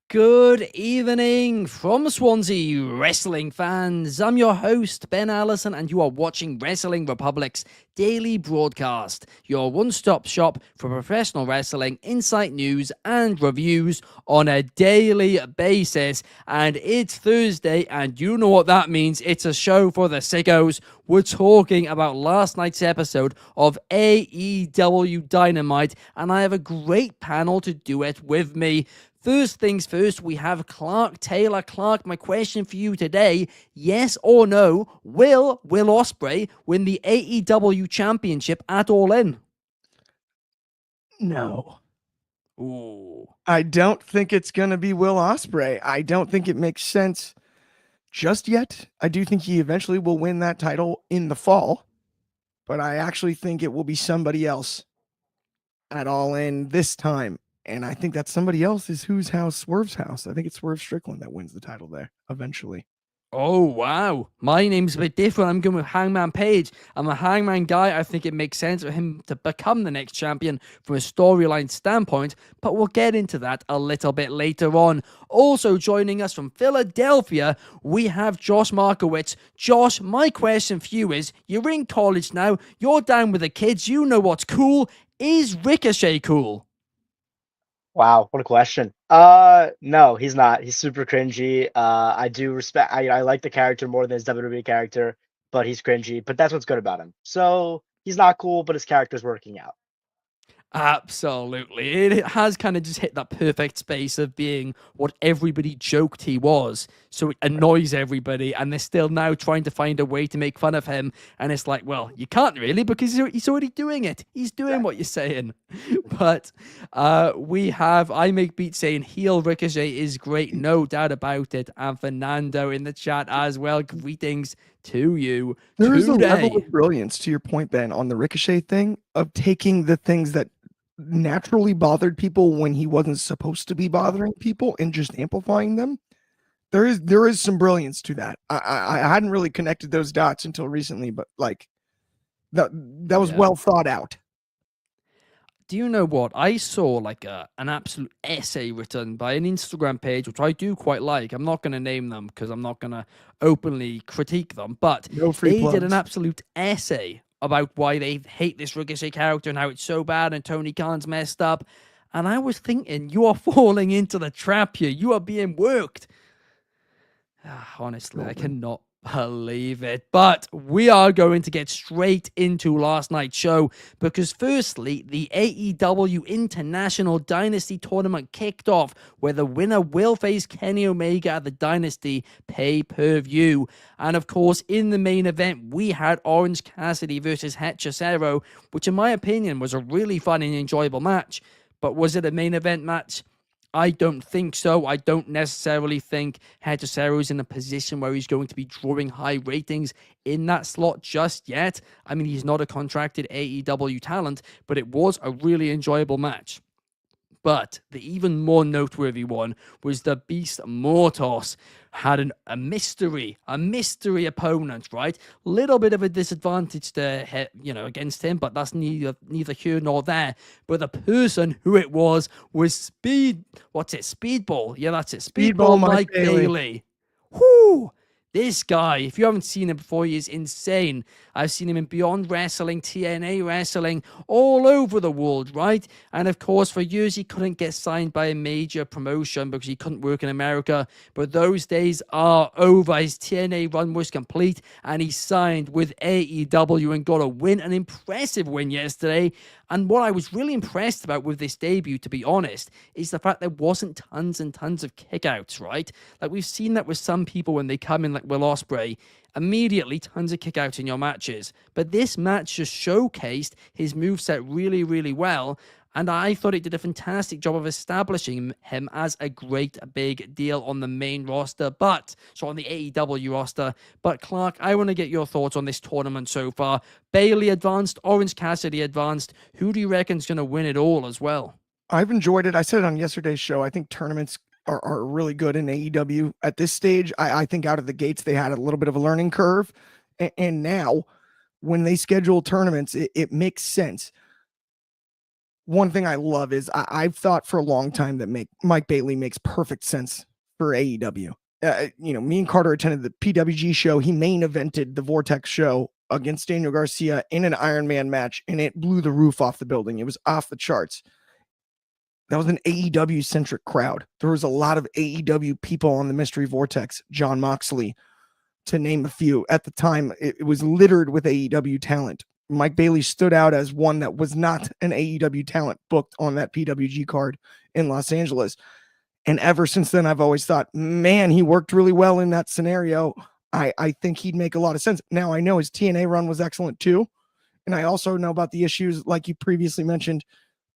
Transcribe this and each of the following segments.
Good evening from Swansea, wrestling fans. I'm your host, Ben Allison, and you are watching Wrestling Republic's daily broadcast, your one-stop shop for professional wrestling, insight news, and reviews on a daily basis. And it's Thursday, and you know what that means. It's a show for the sickos. We're talking about last night's episode of AEW Dynamite, and I have a great panel to do it with me. First things first, we have Clark Taylor. Clark, my question for you today, yes or no, will Will Ospreay win the AEW Championship at All In? No. Ooh. I don't think it's going to be Will Ospreay. I don't think it makes sense just yet. I do think he eventually will win that title in the fall, but I actually think it will be somebody else at All In this time. And I think that somebody else is whose house? Swerve's house. I think it's Swerve Strickland that wins the title there eventually. Oh, wow. My name's a bit different. I'm going with Hangman Page. I'm a Hangman guy. I think it makes sense for him to become the next champion from a storyline standpoint, but we'll get into that a little bit later on. Also joining us from Philadelphia, we have Josh Markowitz. Josh, my question for you is, you're in college now, you're down with the kids, you know what's cool. Is Ricochet cool? Wow, what a question. No, he's not. He's super cringy. I do respect, I like the character more than his WWE character, but he's cringy. But that's what's good about him. So he's not cool, but his character's working out. Absolutely. It has kind of just hit that perfect space of being what everybody joked he was. So it annoys everybody, and they're still now trying to find a way to make fun of him. And it's like, well, you can't really, because he's already doing it. He's doing what you're saying. But we have I Make Beats saying heel Ricochet is great, no doubt about it. And Fernando in the chat as well. Greetings to you. There is a level of brilliance, to your point, Ben, on the Ricochet thing, of taking the things that naturally bothered people when he wasn't supposed to be bothering people and just amplifying them. There is some brilliance to that. I hadn't really connected those dots until recently, but like that was well thought out. Do you know what? I saw like an absolute essay written by an Instagram page, which I do quite like. I'm not going to name them because I'm not going to openly critique them, but they did an absolute essay about why they hate this Ricochet character and how it's so bad and Tony Khan's messed up. And I was thinking, you are falling into the trap here. You are being worked. Honestly, I cannot believe it. But we are going to get straight into last night's show because firstly, the AEW International Dynasty Tournament kicked off where the winner will face Kenny Omega at the Dynasty pay-per-view. And of course, in the main event, we had Orange Cassidy versus Hechicero, which in my opinion was a really fun and enjoyable match. But was it a main event match? I don't think so. I don't necessarily think Hechicero is in a position where he's going to be drawing high ratings in that slot just yet. I mean, he's not a contracted AEW talent, but it was a really enjoyable match. But the even more noteworthy one was the Beast Mortos had a mystery opponent, right? Little bit of a disadvantage to against him, but that's neither here nor there. But the person who it was Speedball? Yeah, that's it. Speedball Mike Bailey. Whoo! This guy, if you haven't seen him before, he is insane. I've seen him in Beyond Wrestling, TNA Wrestling, all over the world, right? And of course, for years, he couldn't get signed by a major promotion because he couldn't work in America. But those days are over. His TNA run was complete, and he signed with AEW and got a win, an impressive win yesterday. And what I was really impressed about with this debut, to be honest, is the fact there wasn't tons and tons of kickouts, right? Like, we've seen that with some people when they come in, like Will Ospreay, immediately tons of kickouts in your matches. But this match just showcased his moveset really, really well. And I thought it did a fantastic job of establishing him as a great big deal on the main roster, on the AEW roster. But Clark, I want to get your thoughts on this tournament so far. Bayley advanced, Orange Cassidy advanced. Who do you reckon's going to win it all as well? I've enjoyed it. I said it on yesterday's show. I think tournaments are really good in AEW at this stage. I think out of the gates, they had a little bit of a learning curve. And now when they schedule tournaments, it makes sense. One thing I love is I've thought for a long time that Mike Bailey makes perfect sense for AEW. Me and Carter attended the PWG show. He main evented the Vortex show against Daniel Garcia in an Iron Man match, and it blew the roof off the building. It was off the charts. That was an AEW centric crowd. There was a lot of AEW people on the Mystery Vortex, John Moxley, to name a few. At the time, it was littered with AEW talent. Mike Bailey stood out as one that was not an AEW talent booked on that PWG card in Los Angeles. And ever since then, I've always thought, man, he worked really well in that scenario. I think he'd make a lot of sense. Now, I know his TNA run was excellent too. And I also know about the issues, like you previously mentioned,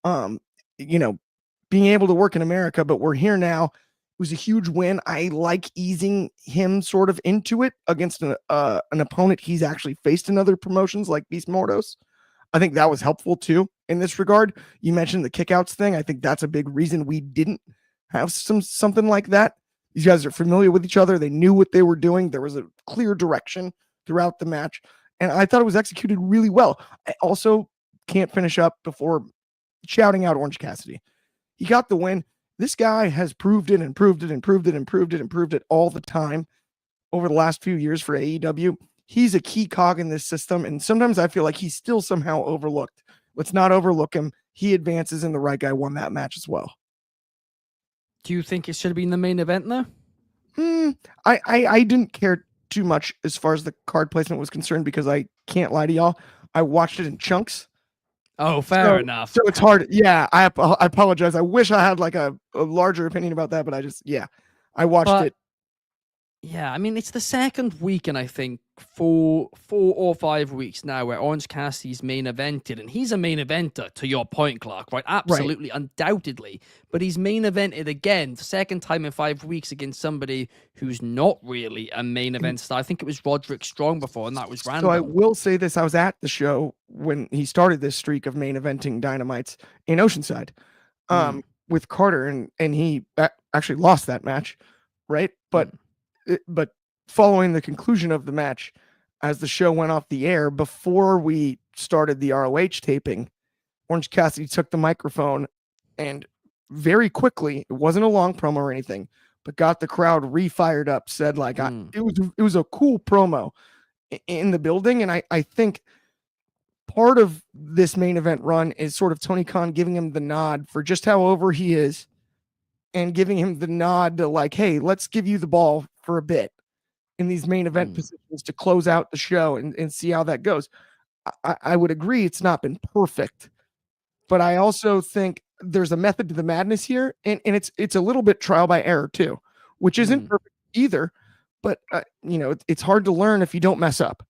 being able to work in America, but we're here now. It was a huge win. I like easing him sort of into it against an opponent he's actually faced in other promotions like Beast Mordos. I think that was helpful too in this regard. You mentioned the kickouts thing. I think that's a big reason we didn't have something like that. These guys are familiar with each other. They knew what they were doing. There was a clear direction throughout the match, and I thought it was executed really well. I also can't finish up before shouting out Orange Cassidy. He got the win. This guy has proved it all the time over the last few years for AEW. He's a key cog in this system, and sometimes I feel like he's still somehow overlooked. Let's not overlook him. He advances, and the right guy won that match as well. Do you think it should have been the main event, though? I didn't care too much as far as the card placement was concerned because I can't lie to y'all. I watched it in chunks. Oh, fair enough. So it's hard. Yeah, I apologize. I wish I had like a larger opinion about that, but I watched it. Yeah, I mean, it's the second week in, I think, 4 or 5 weeks now where Orange Cassidy's main evented, and he's a main eventer, to your point, Clark, right? Absolutely, right. Undoubtedly. But he's main evented again, the second time in 5 weeks against somebody who's not really a main event star. I think it was Roderick Strong before, and that was random. So I will say this. I was at the show when he started this streak of main eventing Dynamites in Oceanside with Carter, and he actually lost that match, right? But following the conclusion of the match, as the show went off the air, before we started the ROH taping, Orange Cassidy took the microphone and very quickly, it wasn't a long promo or anything, but got the crowd re-fired up, said like, it was a cool promo in the building. And I think part of this main event run is sort of Tony Khan giving him the nod for just how over he is and giving him the nod to like, hey, let's give you the ball for a bit in these main event positions to close out the show and see how that goes. I would agree it's not been perfect, but I also think there's a method to the madness here, and it's a little bit trial by error too, which isn't perfect either, but it's hard to learn if you don't mess up.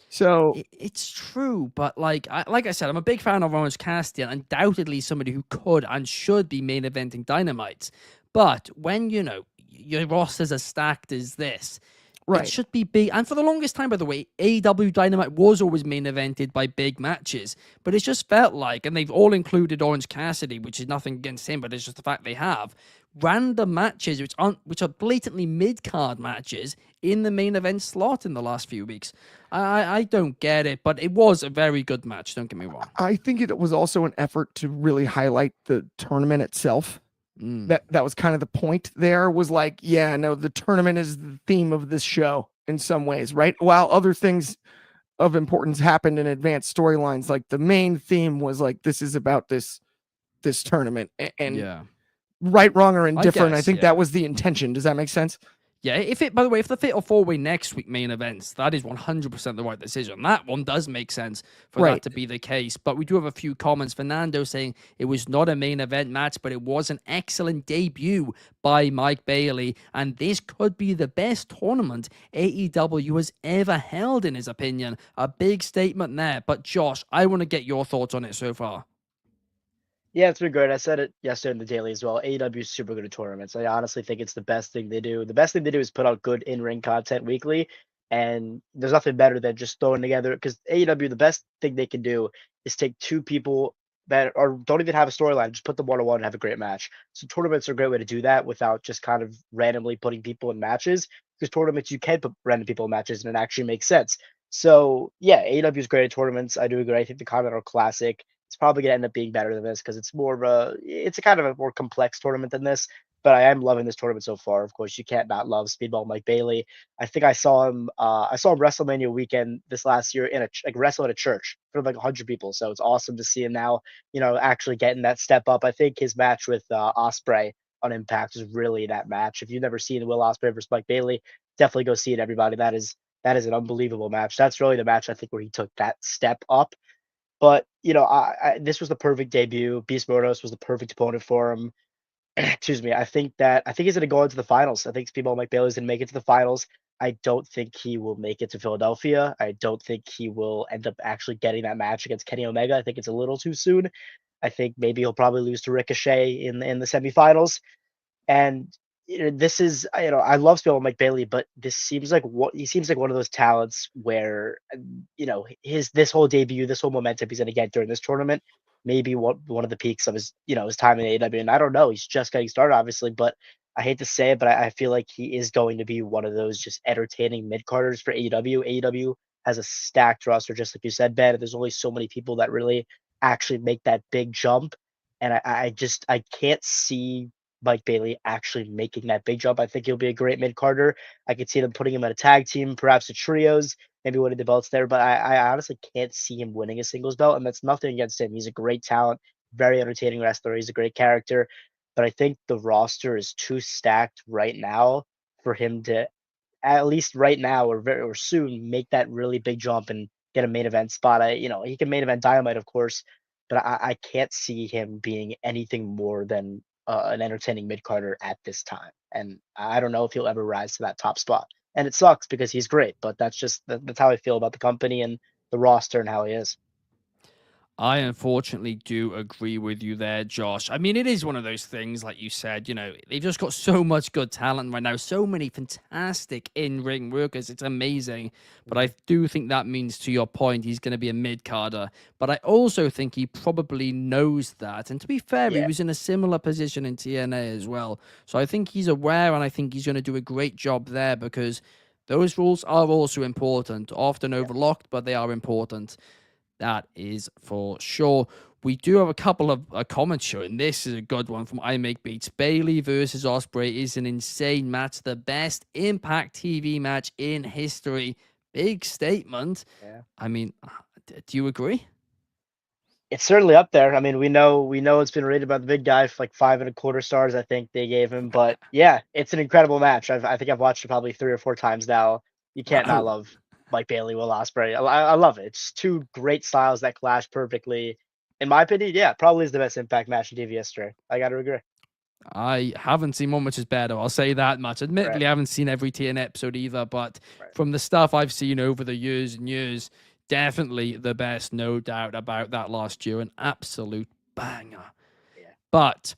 So it's true, but like I said, I'm a big fan of Orange Cassidy, and undoubtedly somebody who could and should be main eventing Dynamite. But when your rosters as stacked as this, right, it should be big. And for the longest time, by the way, AEW Dynamite was always main evented by big matches, but it's just felt like, and they've all included Orange Cassidy, which is nothing against him, but it's just the fact they have random matches which are blatantly mid-card matches in the main event slot in the last few weeks. I don't get it, but it was a very good match, don't get me wrong. I think it was also an effort to really highlight the tournament itself. That was kind of the point there, was like, the tournament is the theme of this show in some ways, right? While other things of importance happened in advanced storylines, like the main theme was like, this is about this tournament, and right, wrong, or indifferent. I think that was the intention. Does that make sense? Yeah, by the way, if the Fatal 4-Way next week main events, that is 100% the right decision. That one does make sense for that to be the case. But we do have a few comments. Fernando saying it was not a main event match, but it was an excellent debut by Mike Bailey. And this could be the best tournament AEW has ever held, in his opinion. A big statement there. But Josh, I want to get your thoughts on it so far. Yeah, it's been great. I said it yesterday in the daily as well. AEW is super good at tournaments. I honestly think it's the best thing they do. The best thing they do is put out good in-ring content weekly, and there's nothing better than just throwing together. Because AEW, the best thing they can do is take two people that are don't even have a storyline, just put them one on one and have a great match. So tournaments are a great way to do that without just kind of randomly putting people in matches. Because tournaments you can put random people in matches and it actually makes sense. So yeah, AEW is great at tournaments. I do agree. I think the Continental Classic, it's probably gonna end up being better than this because it's a kind of a more complex tournament than this. But I am loving this tournament so far. Of course, you can't not love Speedball Mike Bailey. I think I saw him WrestleMania weekend this last year in a like wrestle at a church for like 100 people. So it's awesome to see him now, actually getting that step up. I think his match with Osprey on Impact is really that match. If you've never seen Will Osprey versus Mike Bailey, definitely go see it, everybody. That is an unbelievable match. That's really the match I think where he took that step up. But this was the perfect debut. Beast Mordos was the perfect opponent for him. Excuse me. I think he's gonna go into the finals. I think Speedball Mike Bailey's gonna make it to the finals. I don't think he will make it to Philadelphia. I don't think he will end up actually getting that match against Kenny Omega. I think it's a little too soon. I think maybe he'll probably lose to Ricochet in the semifinals. And this is, I love Spiel Mike Bailey, but this seems like he seems like one of those talents where this whole debut, this whole momentum he's going to get during this tournament, maybe one of the peaks of his time in AEW. And I don't know, he's just getting started, obviously, but I hate to say it, but I feel like he is going to be one of those just entertaining mid carders for AEW. AEW has a stacked roster, just like you said, Ben. There's only so many people that really actually make that big jump, and I can't see Mike Bailey actually making that big jump. I think he'll be a great mid carder. I could see them putting him in a tag team, perhaps a trios, maybe winning the belts there. But I honestly can't see him winning a singles belt, and that's nothing against him. He's a great talent, very entertaining wrestler. He's a great character, but I think the roster is too stacked right now for him to, at least right now or soon, make that really big jump and get a main event spot. He can main event Dynamite, of course, but I can't see him being anything more than an entertaining mid carder at this time. And I don't know if he'll ever rise to that top spot. And it sucks because he's great, but that's how I feel about the company and the roster and how he is. I unfortunately do agree with you there, Josh. I mean, it is one of those things, like you said, they've just got so much good talent right now, so many fantastic in-ring workers. It's amazing. But I do think that means, to your point, he's going to be a mid-carder. But I also think he probably knows that. And to be fair, he Yeah. was in a similar position in TNA as well. So I think he's aware, and I think he's going to do a great job there because those rules are also important, often Yeah. overlooked, but they are important. That is for sure. We do have a couple of comments showing. This is a good one from I Make Beats. Bailey versus Osprey is an insane match. The best Impact TV match in history. Big statement. Yeah. I mean, do you agree? It's certainly up there. I mean, we know it's been rated by the big guy for like 5.25 stars, I think they gave him. But yeah, it's an incredible match. I think I've watched it probably 3 or 4 times now. You can't not Wow. love Mike Bailey, Will Ospreay. I love it. It's two great styles that clash perfectly. In my opinion, yeah, probably is the best Impact match in TV history. I gotta agree. I haven't seen one which is better. I'll say that much. Right, Admittedly, I haven't seen every TN episode either, but right. from the stuff I've seen over the years and years, definitely the best, no doubt about that last year. An absolute banger. Yeah. But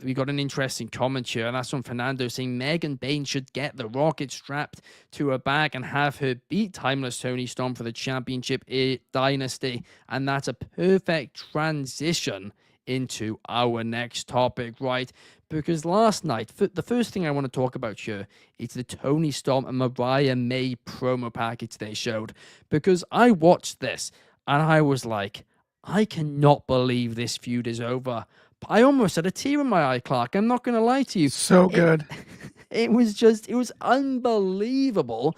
we got an interesting comment here, and that's from Fernando saying Megan Bain should get the rocket strapped to her back and have her beat Timeless Tony Storm for the championship dynasty. And that's a perfect transition into our next topic, right? Because last night, the first thing I want to talk about here is the Tony Storm and Mariah May promo package they showed. Because I watched this and I was like, I cannot believe this feud is over. I almost had a tear in my eye, Clark. I'm not going to lie to you. So good. It was unbelievable.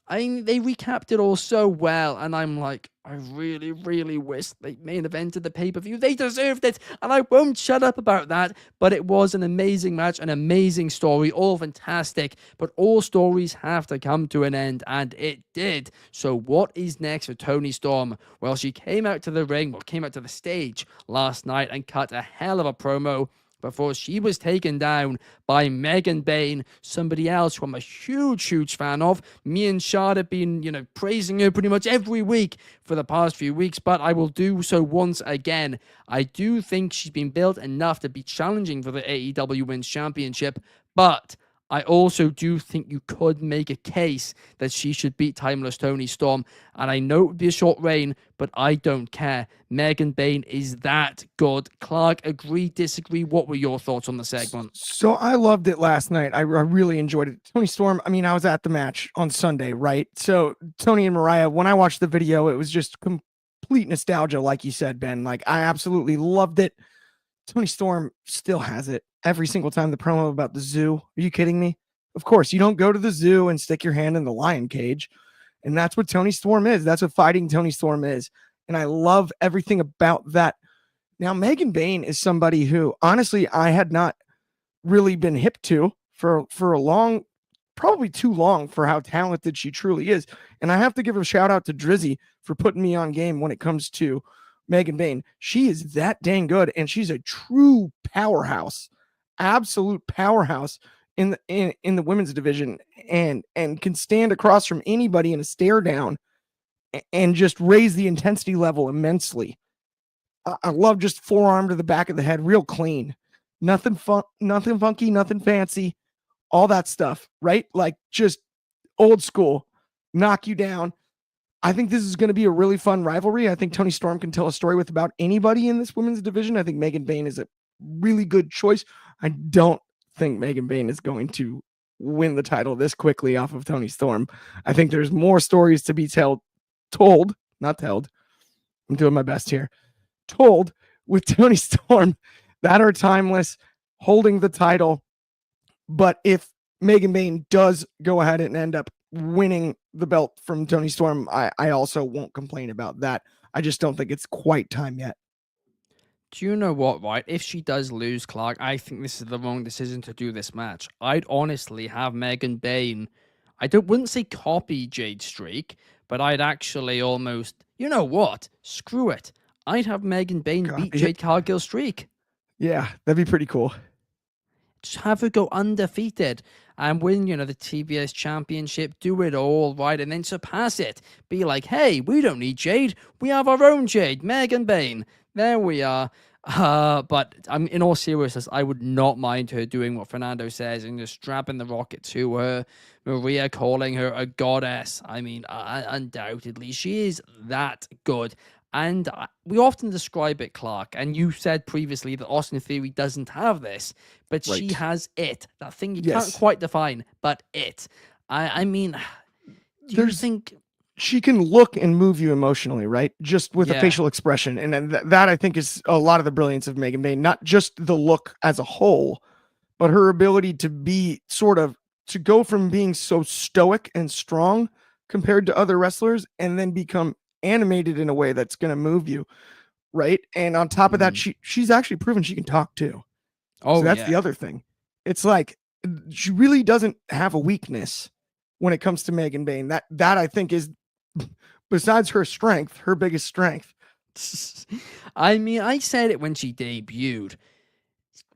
I mean, they recapped it all so well, and I'm like, I really, really wish they main evented the pay-per-view. They deserved it, and I won't shut up about that, but it was an amazing match, an amazing story, all fantastic, but all stories have to come to an end, and it did. So what is next for Toni Storm? Well, she came out to the stage last night and cut a hell of a promo. before she was taken down by Megan Bain, somebody else who I'm a huge fan of. Me and Shad have been, praising her pretty much every week for the past few weeks, but I will do so once again. I do think she's been built enough to be challenging for the AEW Women's Championship, but I also do think you could make a case that she should beat Timeless Toni Storm. And I know it would be a short reign, but I don't care. Megan Bain is that good. Clark, agree, disagree? What were your thoughts on the segment? So I loved it last night. I really enjoyed it. Toni Storm, I mean, I was at the match on Sunday, right? So Tony and Mariah, when I watched the video, it was just complete nostalgia, like you said, Ben. Like, I absolutely loved it. Toni Storm still has it every single time. The promo about the zoo. Are you kidding me? Of course, you don't go to the zoo and stick your hand in the lion cage. And that's what Toni Storm is. That's what fighting Toni Storm is. And I love everything about that. Now, Megan Bain is somebody who, honestly, I had not really been hip to for a long, probably too long for how talented she truly is. And I have to give a shout out to Drizzy for putting me on game when it comes to Megan Bain. She is that dang good, and she's a true powerhouse, absolute powerhouse in the women's division, and can stand across from anybody in a stare down and just raise the intensity level immensely. I love just forearm to the back of the head, real clean, nothing funky, nothing fancy, all that stuff, right? Like, just old school, knock you down. I think this is going to be a really fun rivalry. I think Toni Storm can tell a story with about anybody in this women's division. I think Megan Bain is a really good choice. I don't think Megan Bain is going to win the title this quickly off of Toni Storm. I think there's more stories to be told. I'm doing my best here. Told with Toni Storm that are timeless, holding the title. But if Megan Bain does go ahead and end up winning the belt from Toni Storm, I also won't complain about that. I just don't think it's quite time yet. Do you know what, right? If she does lose, Clark, I think this is the wrong decision to do this match. I'd honestly have Megan Bain, wouldn't say copy Jade Streak, but I'd actually almost, you know what? Screw it. I'd have Megan Bain beat Jade Cargill's streak. Yeah, that'd be pretty cool. Just have her go undefeated and win, the TBS championship, do it all, right? And then surpass it. Be like, hey, we don't need Jade. We have our own Jade, Megan Bain. There we are. But in all seriousness, I would not mind her doing what Fernando says and just strapping the rocket to her. Maria calling her a goddess. I mean, undoubtedly, she is that good. And we often describe it, Clark, and you said previously that Austin Theory doesn't have this, but right. She has it. That thing you can't quite define, but it. I mean, do you think... She can look and move you emotionally, right? Just with a facial expression. And that I think is a lot of the brilliance of Megan Bain, not just the look as a whole, but her ability to be to go from being so stoic and strong compared to other wrestlers and then become animated in a way that's going to move you, right? And on top of that, she's actually proven she can talk too. So that's the other thing. It's like she really doesn't have a weakness when it comes to Megan Bain. That I think is, besides her strength, her biggest strength. I mean, I said it when she debuted.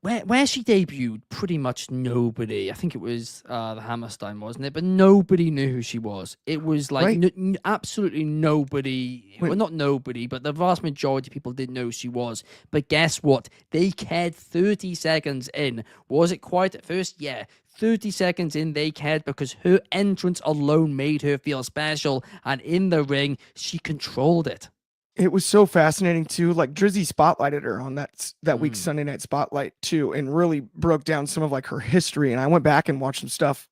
Where she debuted, pretty much nobody. I think it was the Hammerstein, wasn't it? But nobody knew who she was. It was like absolutely nobody. Well, not nobody, but the vast majority of people didn't know who she was. But guess what? They cared 30 seconds in. Was it quiet at first? Yeah. 30 seconds in, they cared because her entrance alone made her feel special. And in the ring, she controlled it. It was so fascinating too. Like Drizzy spotlighted her on that week's Sunday Night Spotlight too, and really broke down some of like her history. And I went back and watched some stuff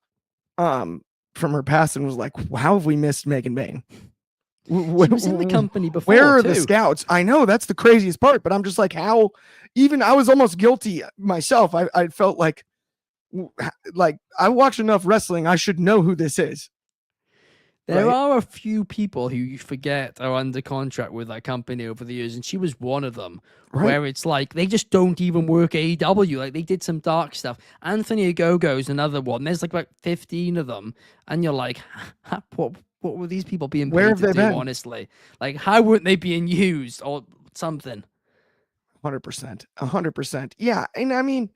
from her past and was like, how have we missed Megan Bain? She was in the company before. Where are the scouts? I know that's the craziest part, but I'm just like, how? Even I was almost guilty myself. I felt like I watch enough wrestling. I should know who this is. There are a few people who you forget are under contract with that company over the years, and she was one of them, where it's like they just don't even work AEW. Like, they did some dark stuff. Anthony Ogogo is another one. There's like about 15 of them, and you're like, what were these people being paid to do, honestly? Like, how weren't they being used or something? 100%. 100%. Yeah. And I mean,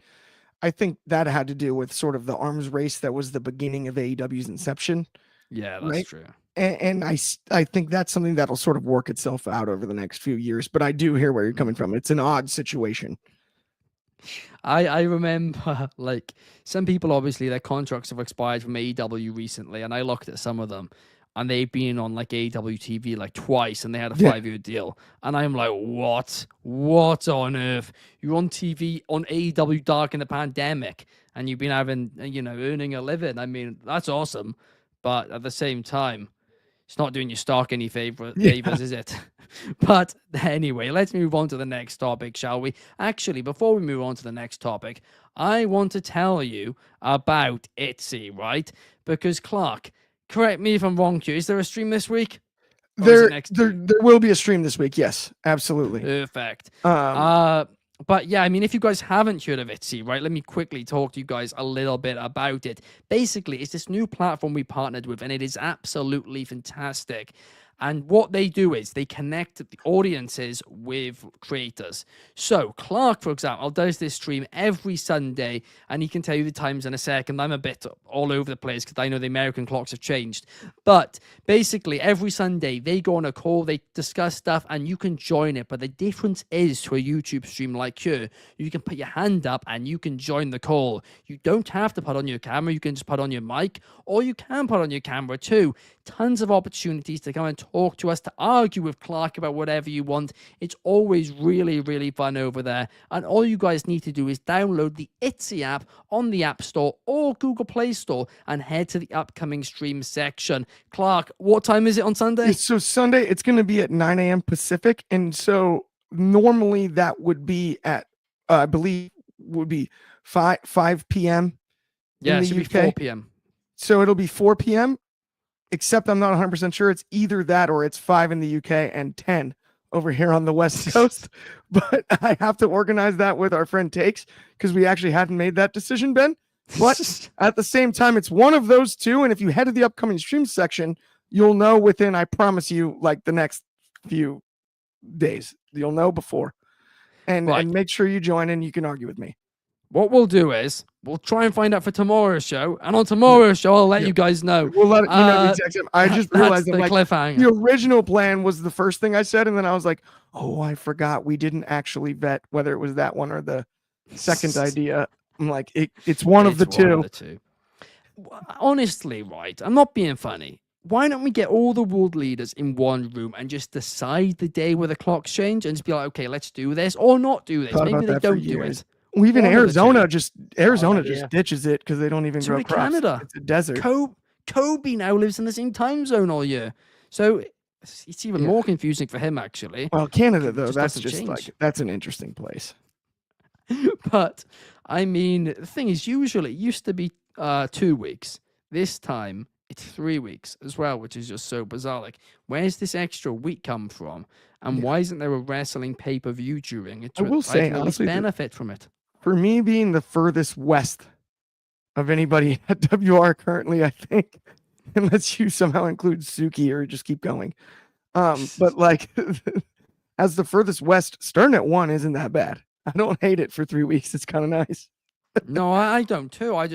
I think that had to do with sort of the arms race that was the beginning of AEW's inception, Yeah, that's right? true. And I think that's something that'll sort of work itself out over the next few years. But I do hear where you're coming from. It's an odd situation. I remember like some people obviously their contracts have expired from AEW recently, and I looked at some of them and they've been on like AEW TV like twice and they had a Yeah. 5-year deal. And I'm like, what? What on earth? You're on TV on AEW Dark in the pandemic and you've been having, earning a living. I mean, that's awesome. But at the same time, it's not doing your stock any favors, Yeah. is it? But anyway, let's move on to the next topic, shall we? Actually, before we move on to the next topic, I want to tell you about Etsy, right? Because Clark, correct me if I'm wrong, Q. Is there a stream this week? Or is it next week? There will be a stream this week. Yes, absolutely. Perfect. Um, But yeah, I mean, if you guys haven't heard of Etsy, right, let me quickly talk to you guys a little bit about it. Basically, it's this new platform we partnered with, and it is absolutely fantastic. And what they do is they connect the audiences with creators. So Clark, for example, does this stream every Sunday, and he can tell you the times in a second. I'm a bit all over the place because I know the American clocks have changed. But basically, every Sunday, they go on a call, they discuss stuff, and you can join it. But the difference is to a YouTube stream like here, you can put your hand up and you can join the call. You don't have to put on your camera. You can just put on your mic, or you can put on your camera too. Tons of opportunities to come and talk to us, to argue with Clark about whatever you want. It's always really, really fun over there. And all you guys need to do is download the Etsy app on the App Store or Google Play Store and head to the upcoming stream section. Clark, what time is it on Sunday? so Sunday, it's going to be at 9 a.m. Pacific. And so normally that would be at, I believe, would be 5 p.m. Yeah, in it the should be UK. 4 p.m. So it'll be 4 p.m. Except I'm not 100% sure. It's either that or it's 5 in the UK and 10 over here on the West Coast. But I have to organize that with our friend Takes because we actually hadn't made that decision, Ben. But at the same time, it's one of those two. And if you head to the upcoming stream section, you'll know within, I promise you, like the next few days. You'll know before. And make sure you join and you can argue with me. What we'll do is we'll try and find out for tomorrow's show, and on tomorrow's show, I'll let you guys know. We'll let you know the exact time. I just realized the cliffhanger. The original plan was the first thing I said, and then I was like, "Oh, I forgot we didn't actually vet whether it was that one or the second idea." I'm like, "It's one of the two." Honestly, right? I'm not being funny. Why don't we get all the world leaders in one room and just decide the day where the clocks change and just be like, "Okay, let's do this or not do this." Maybe they don't do it. Well, even Arizona just ditches it because they don't even grow crops. Canada. It's a desert. Kobe now lives in the same time zone all year, so it's even more confusing for him actually. Well, Canada though, that's just like that's an interesting place. But I mean, the thing is, usually it used to be 2 weeks. This time it's 3 weeks as well, which is just so bizarre. Like, where's this extra week come from? And why isn't there a wrestling pay-per-view during it? I will say, honestly, benefit from it. For me, being the furthest west of anybody at WR currently, I think, unless you somehow include Suki or just keep going. But like, as the furthest west, starting at 1 isn't that bad. I don't hate it for 3 weeks. It's kind of nice. No, I don't too. I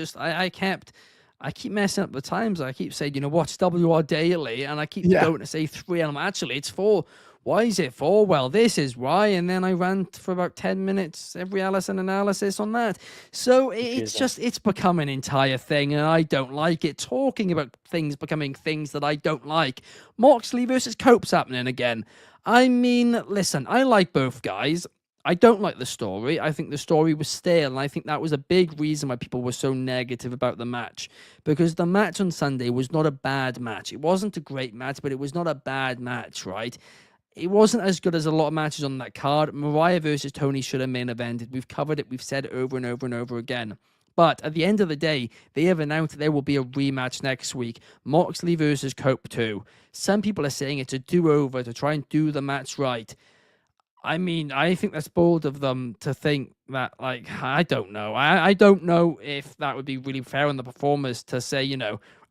keep messing up the times. I keep saying, what's WR daily? And I keep going to say 3. And actually, it's 4. Why is it 4? Well, this is why. And then I ran for about 10 minutes every Allison analysis on that. So it's become an entire thing, and I don't like it. Talking about things becoming things that I don't like. Moxley versus Cope's happening again. I mean, listen, I like both guys. I don't like the story. I think the story was stale, and I think that was a big reason why people were so negative about the match. Because the match on Sunday was not a bad match. It wasn't a great match, but it was not a bad match, right? It wasn't as good as a lot of matches on that card. Mariah versus Tony should have main evented. We've covered it. We've said it over and over and over again. But at the end of the day, they have announced there will be a rematch next week. Moxley versus Cope 2. Some people are saying it's a do-over to try and do the match right. I mean, I think that's bold of them to think that, like, I don't know. I don't know if that would be really fair on the performers to say,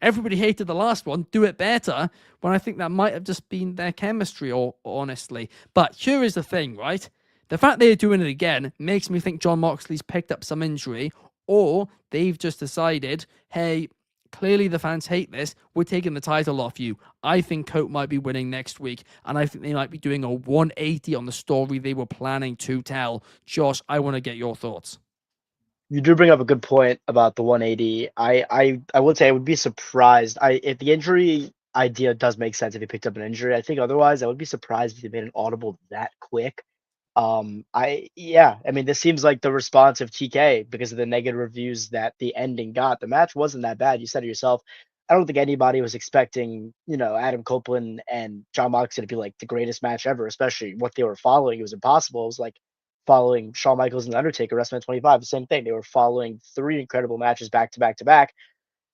everybody hated the last one, do it better, when I think that might have just been their chemistry, or honestly. But here is the thing, right? The fact they're doing it again makes me think Jon Moxley's picked up some injury, or they've just decided, hey, clearly the fans hate this. We're taking the title off you. I think Cope might be winning next week, and I think they might be doing a 180 on the story they were planning to tell. Josh, I want to get your thoughts. You do bring up a good point about the 180. I would say I would be surprised. If the injury idea does make sense if he picked up an injury. I think otherwise I would be surprised if he made an audible that quick. I mean, this seems like the response of TK because of the negative reviews that the ending got. The match wasn't that bad. You said it yourself. I don't think anybody was expecting, Adam Copeland and Jon Moxley to be like the greatest match ever, especially what they were following. It was impossible. It was like following Shawn Michaels and The Undertaker, WrestleMania 25, the same thing. They were following 3 incredible matches back to back to back.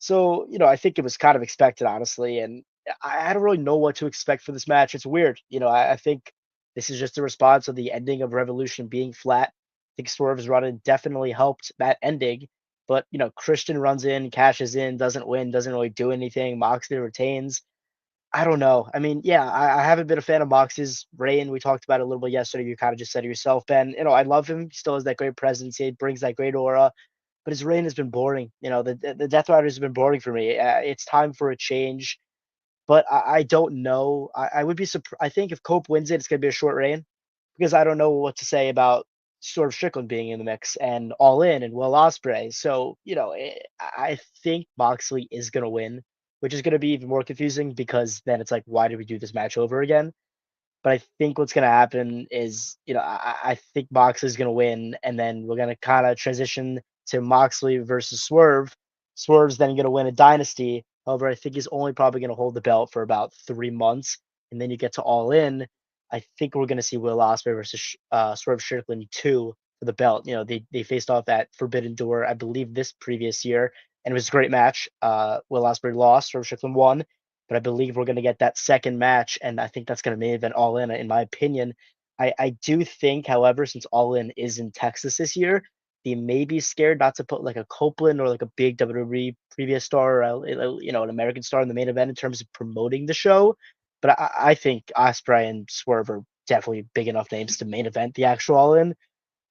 So, I think it was kind of expected, honestly. And I don't really know what to expect for this match. It's weird. I think this is just a response of the ending of Revolution being flat. I think Swerve's run definitely helped that ending. But, Christian runs in, cashes in, doesn't win, doesn't really do anything. Moxley retains. I don't know. I mean, yeah, I haven't been a fan of Mox's reign. We talked about it a little bit yesterday. You kind of just said it yourself, Ben. I love him. He still has that great presence. He brings that great aura. But his reign has been boring. The Death Riders have been boring for me. It's time for a change. But I don't know. I would be surprised. I think if Cope wins it, it's going to be a short reign because I don't know what to say about Swerve Strickland being in the mix and All In and Will Ospreay. So, I think Moxley is going to win, which is going to be even more confusing because then it's like, why did we do this match over again? But I think what's going to happen is, I think Moxley's going to win, and then we're going to kind of transition to Moxley versus Swerve. Swerve's then going to win a dynasty. However, I think he's only probably going to hold the belt for about 3 months, and then you get to All In. I think we're going to see Will Ospreay versus Swerve Strickland 2 for the belt. They faced off at Forbidden Door, I believe, this previous year, and it was a great match. Will Ospreay lost, Swerve Strickland won. But I believe we're going to get that second match, and I think that's going to main event All In my opinion. I do think, however, since All In is in Texas this year, they may be scared not to put like a Copeland or like a big WWE previous star or an American star in the main event in terms of promoting the show. But I think Ospreay and Swerve are definitely big enough names to main event the actual All In.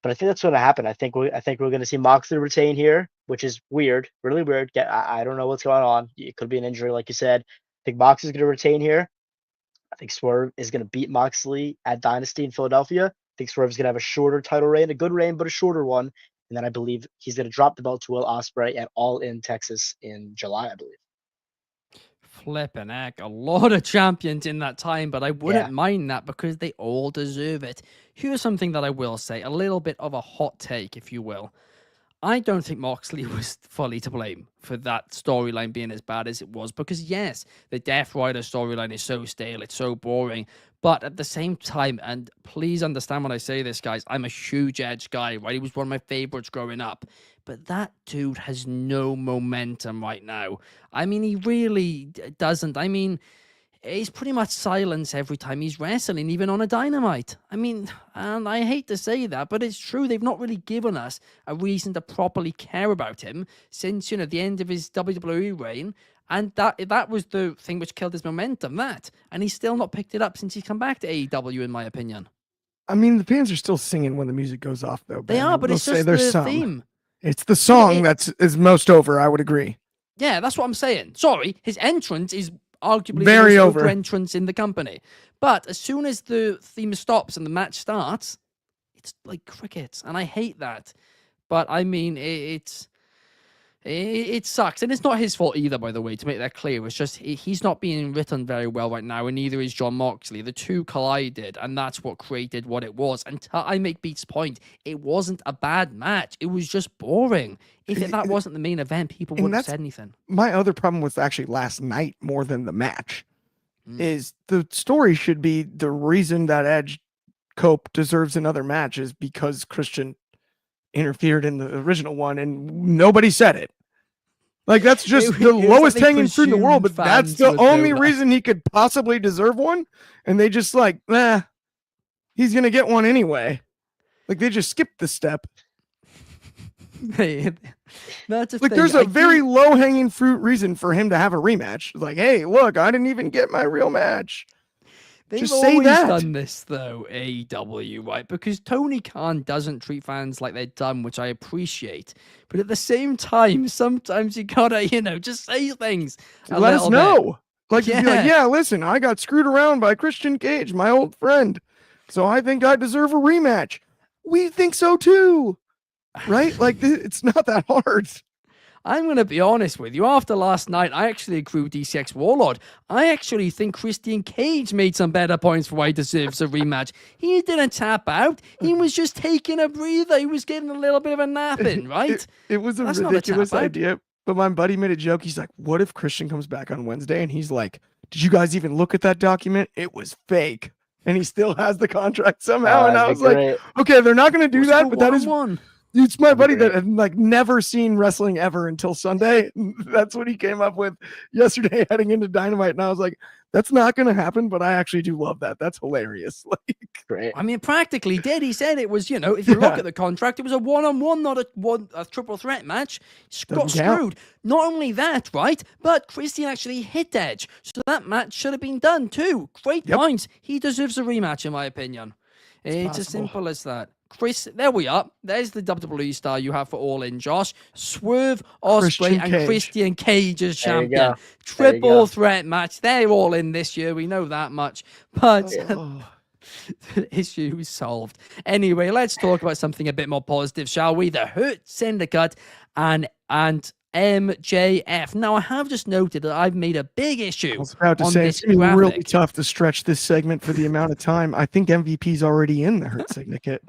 But I think that's going to happen. I think we're going to see Moxley retain here, which is weird, really weird. I don't know what's going on. It could be an injury, like you said. I think Mox is going to retain here. I think Swerve is going to beat Moxley at Dynasty in Philadelphia. I think Swerve is going to have a shorter title reign, a good reign, but a shorter one. And then I believe he's going to drop the belt to Will Ospreay at All In Texas in July, I believe. Flippin' heck, a lot of champions in that time, but I wouldn't mind that because they all deserve it. Here's something that I will say, a little bit of a hot take, if you will. I don't think Moxley was fully to blame for that storyline being as bad as it was because, yes, the Death Rider storyline is so stale, it's so boring, but at the same time, and please understand when I say this, guys, I'm a huge Edge guy, right? He was one of my favorites growing up, but that dude has no momentum right now. I mean, he really doesn't. I mean, he's pretty much silence every time he's wrestling, even on a Dynamite. I mean, and I hate to say that, but it's true. They've not really given us a reason to properly care about him since, the end of his WWE reign. And that was the thing which killed his momentum, and he's still not picked it up since he's come back to AEW, in my opinion. I mean, the fans are still singing when the music goes off, though. Ben. They are, but it's just the theme. It's the song is most over, I would agree. Yeah, that's what I'm saying. Sorry, his entrance is arguably very the most over entrance in the company. But as soon as the theme stops and the match starts, it's like crickets, and I hate that. But I mean, it sucks, and it's not his fault either, by the way, to make that clear. It's just he's not being written very well right now, and neither is Jon Moxley. The two collided, and that's what created what it was. And I make Beat's point, it wasn't a bad match. It was just boring. If that wasn't the main event, people wouldn't have said anything. My other problem was actually last night more than the match. Is the story should be the reason that Edge Cope deserves another match is because Christian interfered in the original one, and nobody said it. Like, that's just the lowest hanging fruit in the world, but that's the only reason he could possibly deserve one. And they just he's gonna get one anyway. Like, they just skipped the step. That's there's a very low hanging fruit reason for him to have a rematch. Like, hey, look, I didn't even get my real match. They've Just say always that. done this, though, AEW, right? Because Tony Khan doesn't treat fans like they're dumb, which I appreciate. But at the same time, sometimes you gotta, just say things a Let us little know. Like, bit. just be like, yeah, listen, I got screwed around by Christian Cage, my old friend. So I think I deserve a rematch. We think so too. Right? Like, it's not that hard. I'm going to be honest with you. After last night, I actually agree with DCX Warlord. I actually think Christian Cage made some better points for why he deserves a rematch. He didn't tap out. He was just taking a breather. He was getting a little bit of a nap in, right? It was a That's not ridiculous tap out. idea. But my buddy made a joke. He's like, what if Christian comes back on Wednesday? And he's like, did you guys even look at that document? It was fake. And he still has the contract somehow. And I was like, okay, they're not going to do that. But that is one. It's my buddy that had never seen wrestling ever until Sunday. That's what he came up with yesterday heading into Dynamite. And I was like, that's not going to happen, but I actually do love that. That's hilarious. Great. I mean, practically did. He said it was, if you look at the contract, it was a one-on-one, not a triple threat match. Got screwed. Not only that, right, but Christian actually hit Edge. So that match should have been done too. Great points. He deserves a rematch, in my opinion. It's as simple as that. Chris, there we are. There's the WWE star you have for All In, Josh. Swerve, Ospreay, and Christian Cage as champion. Triple threat match. They're all in this year. We know that much. But the issue is solved. Anyway, let's talk about something a bit more positive, shall we? The Hurt Syndicate and MJF. Now, I have just noted that I've made a big issue. I was about to say, it's really tough to stretch this segment for the amount of time. I think MVP's already in the Hurt Syndicate.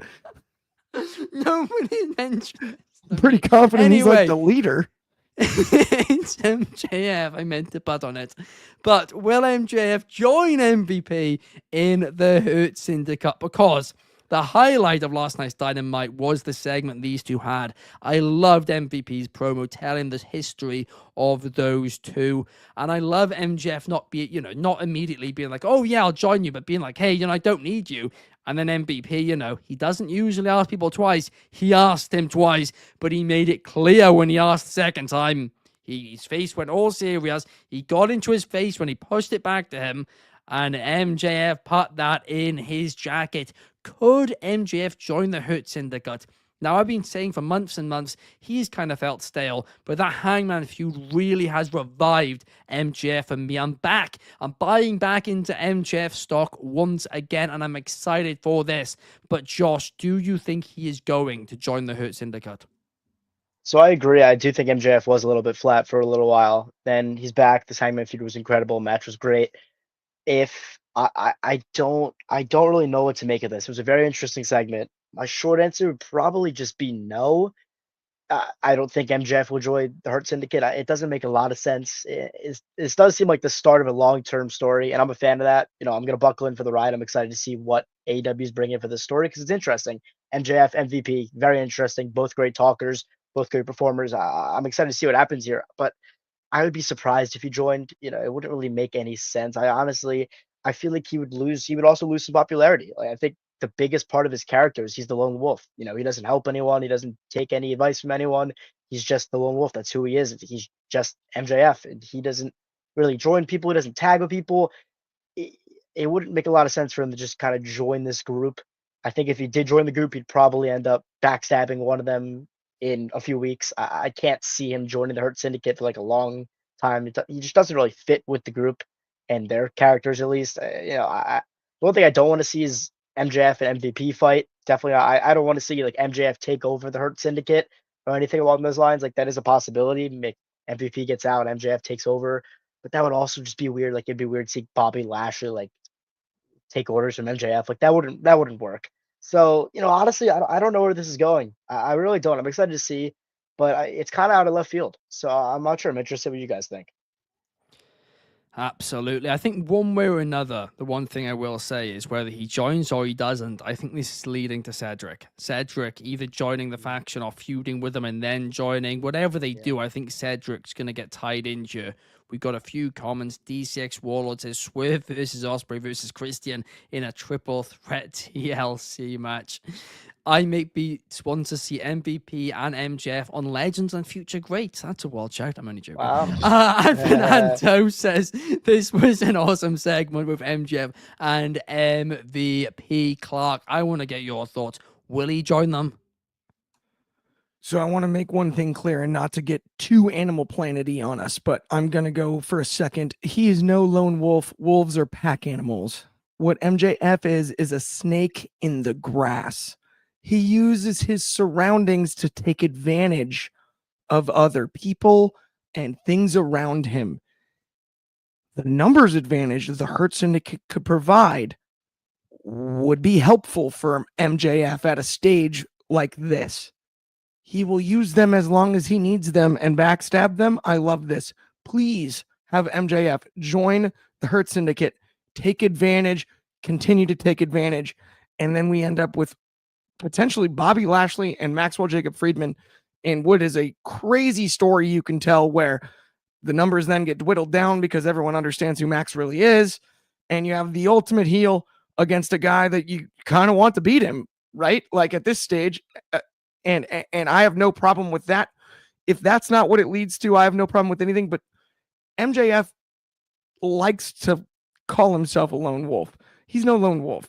Nobody mentioned it. I'm pretty confident he's like the leader. It's MJF. I meant to put on it. But will MJF join MVP in the Hurt Syndicate? Because the highlight of last night's Dynamite was the segment these two had. I loved MVP's promo telling the history of those two. And I love MJF not immediately being like, oh yeah, I'll join you, but being like, hey, I don't need you. And then MVP, he doesn't usually ask people twice. He asked him twice, but he made it clear when he asked the second time. His face went all serious. He got into his face when he pushed it back to him. And MJF put that in his jacket. Could MJF join the Hurt Syndicate? Now, I've been saying for months and months, he's kind of felt stale, but that Hangman feud really has revived MJF and me. I'm back. I'm buying back into MJF stock once again, and I'm excited for this. But Josh, do you think he is going to join the Hurt Syndicate? So I agree. I do think MJF was a little bit flat for a little while. Then he's back. This Hangman feud was incredible. Match was great. If I don't really know what to make of this. It was a very interesting segment. My short answer would probably just be no. I don't think MJF will join the Hurt Syndicate. It doesn't make a lot of sense. This does seem like the start of a long-term story, and I'm a fan of that. I'm going to buckle in for the ride. I'm excited to see what AEW is bringing for this story because it's interesting. MJF, MVP, very interesting. Both great talkers, both great performers. I'm excited to see what happens here, but I would be surprised if he joined. It wouldn't really make any sense. I feel like he would lose. He would also lose some popularity. Like I think the biggest part of his character is he's the lone wolf. He doesn't help anyone. He doesn't take any advice from anyone. He's just the lone wolf. That's who he is. He's just MJF, and he doesn't really join people. He doesn't tag with people. It wouldn't make a lot of sense for him to just kind of join this group. I think if he did join the group, he'd probably end up backstabbing one of them in a few weeks. I can't see him joining the Hurt Syndicate for like a long time. He just doesn't really fit with the group and their characters, at least. The one thing I don't want to see is MJF and MVP fight. Definitely, I don't want to see like MJF take over the Hurt Syndicate or anything along those lines. Like that is a possibility. MVP gets out, MJF takes over, but that would also just be weird. Like it'd be weird to see Bobby Lashley like take orders from MJF. Like that wouldn't work. So honestly, I don't know where this is going. I really don't. I'm excited to see, but it's kind of out of left field. So I'm not sure. I'm interested what you guys think. Absolutely. I think one way or another, the one thing I will say is whether he joins or he doesn't, I think this is leading to Cedric. Cedric either joining the faction or feuding with them and then joining. Whatever they do, I think Cedric's going to get tied into. We got a few comments. DCX Warlord says Swerve versus Ospreay versus Christian in a triple threat TLC match. I make beats want to see MVP and MJF on Legends and Future Greats. That's a wild shout. I'm only joking. Wow. And Fernando says this was an awesome segment with MJF and MVP. Clark, I want to get your thoughts. Will he join them? So I want to make one thing clear and not to get too Animal Planet-y on us, but I'm going to go for a second. He is no lone wolf. Wolves are pack animals. What MJF is a snake in the grass. He uses his surroundings to take advantage of other people and things around him. The numbers advantage that the Hurt Syndicate could provide would be helpful for MJF at a stage like this. He will use them as long as he needs them and backstab them. I love this. Please have MJF join the Hurt Syndicate, take advantage, continue to take advantage, and then we end up with potentially Bobby Lashley and Maxwell Jacob Friedman in what is a crazy story you can tell, where the numbers then get whittled down because everyone understands who Max really is, and you have the ultimate heel against a guy that you kind of want to beat him, right? Like at this stage, and I have no problem with that. If that's not what it leads to, I have no problem with anything. But MJF likes to call himself a lone wolf. He's no lone wolf.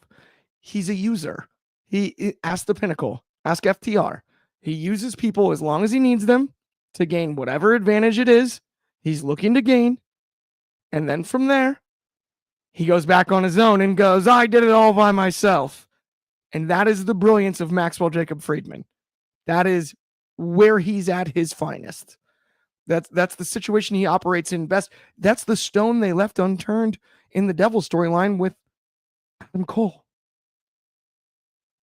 He's a user. He ask the Pinnacle, ask FTR. He uses people as long as he needs them to gain whatever advantage it is he's looking to gain. And then from there, he goes back on his own and goes, I did it all by myself. And that is the brilliance of Maxwell Jacob Friedman. That is where he's at his finest. That's the situation he operates in best. That's the stone they left unturned in the Devil storyline with Adam Cole.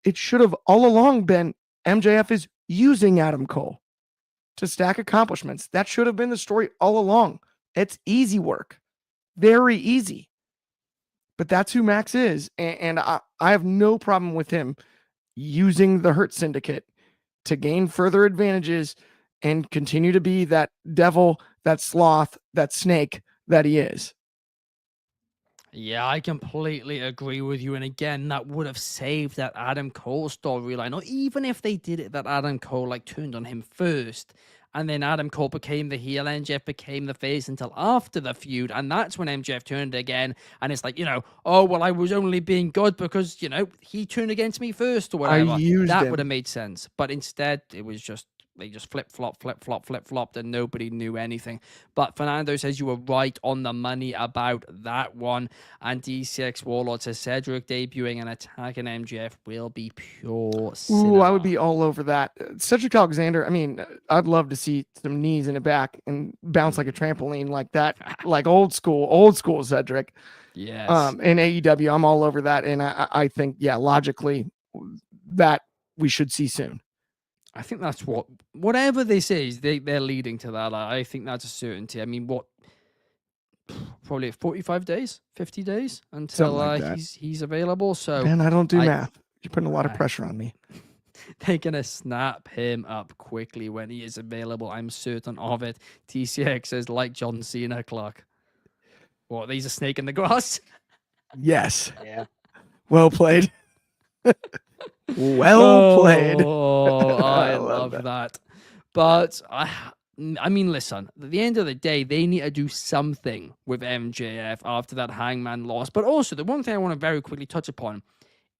It should have all along been MJF is using Adam Cole to stack accomplishments. That should have been the story all along. It's easy work. Very easy. But that's who Max is. And I have no problem with him using the Hurt Syndicate to gain further advantages and continue to be that devil, that sloth, that snake that he is. Yeah, I completely agree with you. And again, that would have saved that Adam Cole storyline. Or even if they did it that Adam Cole like turned on him first, and then Adam Cole became the heel, MJF became the face until after the feud. And that's when MJF turned again. And it's like, oh, well, I was only being good because, he turned against me first or whatever. That would have made sense. But instead, it was just, they just flip-flopped, and nobody knew anything. But Fernando says you were right on the money about that one. And DCX Warlord says Cedric debuting and attacking MJF will be pure cinema. Ooh, I would be all over that. Cedric Alexander, I'd love to see some knees in the back and bounce like a trampoline like that. Like old school Cedric. Yes. In AEW, I'm all over that. And I think, logically, that we should see soon. I think that's whatever this is, they're leading to that. I think that's a certainty. Probably 45 days, 50 days until like he's available. So man, I don't do math. You're putting a lot of pressure on me. They're gonna snap him up quickly when he is available. I'm certain of it. TCX says like John Cena, Clark. What? He's a snake in the grass. Yes. Yeah. Well played. Well played. Oh, I love that. But listen, at the end of the day, they need to do something with MJF after that Hangman loss. But also, the one thing I want to very quickly touch upon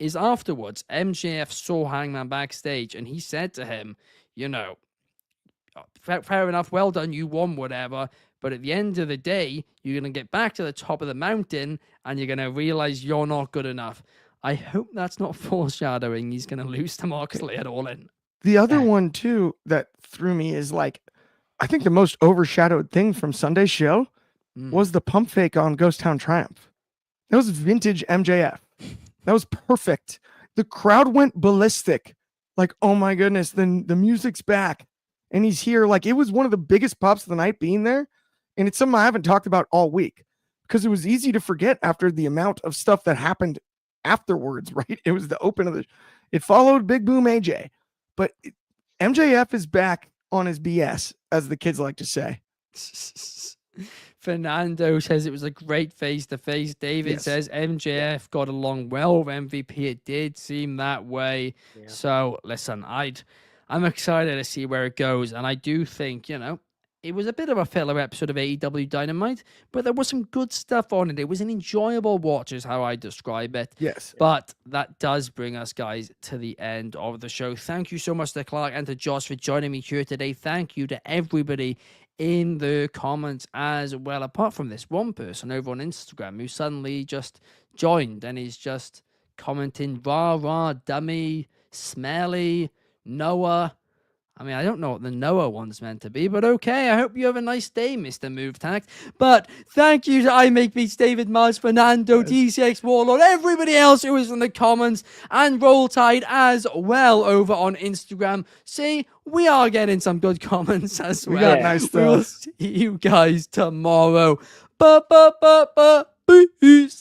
is afterwards, MJF saw Hangman backstage and he said to him, fair enough, well done, you won, whatever. But at the end of the day, you're going to get back to the top of the mountain and you're going to realize you're not good enough. I hope that's not foreshadowing he's going to lose to Moxley at All In. The other one, too, that threw me is like, I think the most overshadowed thing from Sunday's show was the pump fake on Ghost Town Triumph. That was vintage MJF. That was perfect. The crowd went ballistic. Like, oh my goodness, then the music's back. And he's here. Like, it was one of the biggest pops of the night being there. And it's something I haven't talked about all week because it was easy to forget after the amount of stuff that happened afterwards, right? It was the open of it followed Big Boom AJ, but MJF is back on his BS, as the kids like to say. Fernando says it was a great face-to-face. David Yes. says MJF got along well with MVP. It did seem that way. Yeah. So, listen, I'm excited to see where it goes. And I do think, it was a bit of a filler episode of AEW Dynamite, but there was some good stuff on it. It was an enjoyable watch, is how I describe it. Yes. But that does bring us, guys, to the end of the show. Thank you so much to Clark and to Josh for joining me here today. Thank you to everybody in the comments as well, apart from this one person over on Instagram who suddenly just joined and is just commenting, rah, rah, dummy, smelly, Noah. I mean, I don't know what the Noah one's meant to be, but okay. I hope you have a nice day, Mr. Move Tact. But thank you to I Make Beats, David Mars, Fernando, TCX Warlord, everybody else who was in the comments, and Roll Tide as well over on Instagram. See, we are getting some good comments as well. We got nice We'll stuff. see you guys tomorrow. Peace.